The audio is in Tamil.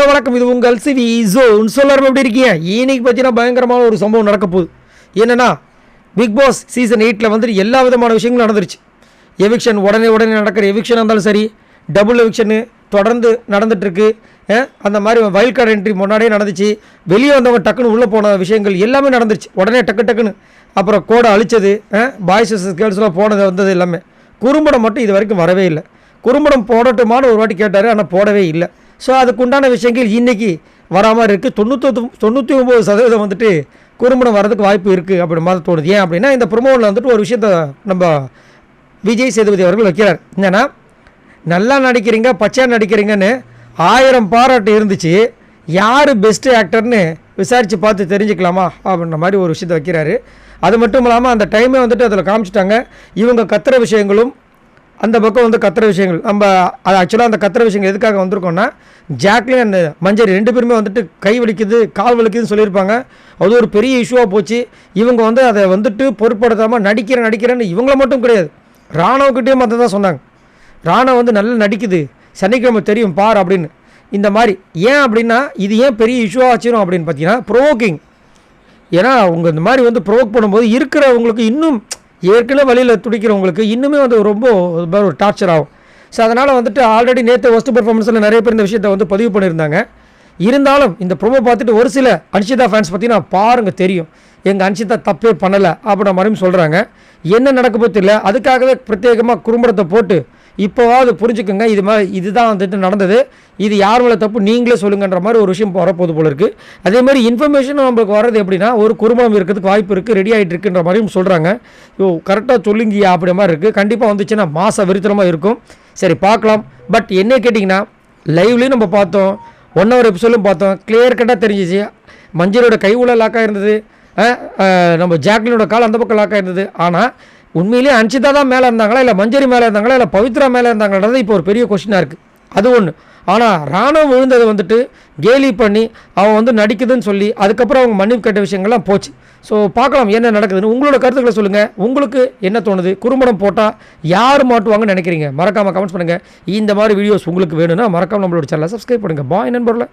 வணக்கம். இது உங்கள் சிவி ஜோன். சொல்லாமல் எப்படி இருக்கீங்க? இன்னைக்கு பார்த்தீங்கன்னா பயங்கரமான ஒரு சம்பவம் நடக்க போகுது. என்னென்னா, பிக் பாஸ் சீசன் 8 வந்துட்டு எல்லா விதமான விஷயங்களும் நடந்துருச்சு. எவிக்ஷன் உடனே நடக்கிற எவிக்ஷனாக இருந்தாலும் சரி, டபுள் எவிக்ஷனு தொடர்ந்து நடந்துகிட்ருக்கு. அந்த மாதிரி வைல்ட் கார்டு என்ட்ரி முன்னாடியே நடந்துச்சு. வெளியே வந்தவங்க டக்குன்னு உள்ளே போன விஷயங்கள் எல்லாமே நடந்துருச்சு உடனே டக்குன்னு. அப்புறம் கோடை அழிச்சது, பாய்ஸ் கேர்ள்ஸ்லாம் போனது வந்தது எல்லாமே. குறும்படம் மட்டும் இது வரைக்கும் வரவே இல்லை. குறும்படம் போடட்டுமான்னு ஒரு வாட்டி கேட்டார், ஆனால் போடவே இல்லை. ஸோ அதுக்குண்டான விஷயங்கள் இன்றைக்கி வராமல் இருக்குது. 99% வந்துட்டு குறும்படம் வரதுக்கு வாய்ப்பு இருக்குது அப்படி மாதிரி தோணுது. ஏன் அப்படின்னா, இந்த ப்ரொமோவில் வந்துட்டு ஒரு விஷயத்த நம்ம விஜய் சேதுபதி அவர்கள் வைக்கிறார். என்னென்னா, நல்லா நடிக்கிறீங்க, பச்சையாக நடிக்கிறீங்கன்னு 1000 பாராட்டு இருந்துச்சு. யார் பெஸ்ட்டு ஆக்டர்னு விசாரித்து பார்த்து தெரிஞ்சுக்கலாமா அப்படின்ற மாதிரி ஒரு விஷயத்தை வைக்கிறாரு. அது மட்டும் இல்லாமல் அந்த டைமே வந்துட்டு அதில் காமிச்சிட்டாங்க. இவங்க கத்துற விஷயங்களும் அந்த பக்கம் வந்து கத்துற விஷயங்கள். நம்ம அது ஆக்சுவலாக அந்த கத்துற விஷயங்கள் எதுக்காக வந்திருக்கோன்னா, ஜாக்லின் அண்ட் மஞ்சரி 2 பேருமே வந்துட்டு கை வலிக்குது, கால் வலிக்குதுன்னு சொல்லியிருப்பாங்க. அது ஒரு பெரிய இஷ்யூவாக போச்சு. இவங்க வந்து அதை வந்துட்டு பொருட்படுத்தாமல் நடிக்கிறேன்னு இவங்கள மட்டும் கிடையாது, ராணுவக்கிட்டேயும் அதை தான் சொன்னாங்க. ராணுவ வந்து நல்லா நடிக்குது, சனிக்கிழமை தெரியும் பார் அப்படின்னு. இந்த மாதிரி ஏன் அப்படின்னா, இது ஏன் பெரிய இஷ்யூவாக வச்சிரும் அப்படின்னு பார்த்தீங்கன்னா, ப்ரோவோக்கிங். ஏன்னா அவங்க இந்த மாதிரி வந்து ப்ரோவோக் பண்ணும்போது இருக்கிறவங்களுக்கு இன்னும் ஏற்கனவே வழியில் துடிக்கிறவங்களுக்கு இன்னுமே வந்து ரொம்ப ஒரு டார்ச்சர் ஆகும். ஸோ அதனால் வந்துட்டு ஆல்ரெடி நேற்று ஃபஸ்ட்டு பர்ஃபார்மன்ஸில் நிறைய பேர் இந்த விஷயத்தை வந்து பதிவு பண்ணியிருந்தாங்க. இருந்தாலும் இந்த ப்ரோமோ பார்த்துட்டு ஒரு சில அன்ஷிதா ஃபேன்ஸ் பார்த்தீங்கன்னா பாருங்கள் தெரியும், எங்கள் அன்ஷிதா தப்பே பண்ணலை அப்படின்ற மாதிரியும் சொல்கிறாங்க. என்ன நடக்க போது தெரியல. அதுக்காகவே பிரத்யேகமாக குறும்படத்தை போட்டு இப்போவாது புரிஞ்சுக்கோங்க, இதுதான் வந்துட்டு நடந்தது, இது யார் மேலே தப்பு நீங்களே சொல்லுங்கன்ற மாதிரி ஒரு விஷயம் வரப்போது போல இருக்குது. அதேமாதிரி இன்ஃபர்மேஷனும் நம்மளுக்கு வர்றது எப்படின்னா, ஒரு குறும்படம் இருக்கிறதுக்கு வாய்ப்பு இருக்குது, ரெடி ஆகிட்டு இருக்குன்ற மாதிரியும் சொல்கிறாங்க. கரெக்டாக சொல்லுங்கயா அப்படி மாதிரி இருக்குது. கண்டிப்பாக வந்துச்சுன்னா மாச விருத்தமாக இருக்கும். சரி பார்க்கலாம். பட் என்ன கேட்டிங்கன்னா, லைவ்லேயும் நம்ம பார்த்தோம், 1 hour எபிசோடும் பார்த்தோம். கிளியர் கட்டாக தெரிஞ்சிச்சு மஞ்சளோட கை உள்ள லாக்காக இருந்தது, நம்ம ஜாக்லினோட கால் அந்த பக்கம் லாக்காக இருந்தது. ஆனால் உண்மையிலேயே அன்ஷிதா தான் மேலே இருந்தாங்களா, இல்லை மஞ்சரி மேலே இருந்தாங்களா, இல்லை பவித்ரா மேலே இருந்தாங்கன்றது இப்போ ஒரு பெரிய கொஸ்டினாக இருக்குது. அது ஒன்று. ஆனால் ராணுவம் விழுந்ததை வந்துட்டு கேலி பண்ணி அவன் வந்து நடிக்குதுன்னு சொல்லி அதுக்கப்புறம் அவங்க மன்னிப்பு கேட்ட விஷயங்கள்லாம் போச்சு. ஸோ பார்க்கலாம் என்ன நடக்குதுன்னு. உங்களோட கருத்துக்களை சொல்லுங்கள். உங்களுக்கு என்ன தோணுது? குறும்படம் போட்டால் யார் மாட்டுவாங்கன்னு நினைக்கிறீங்க? மறக்காமல் கமெண்ட்ஸ் பண்ணுங்கள். இந்த மாதிரி வீடியோஸ் உங்களுக்கு வேணும்னா மறக்காமல் நம்மளோட சேனலை சப்ஸ்கிரைப் பண்ணுங்கள். பாய் நண்பர்களே.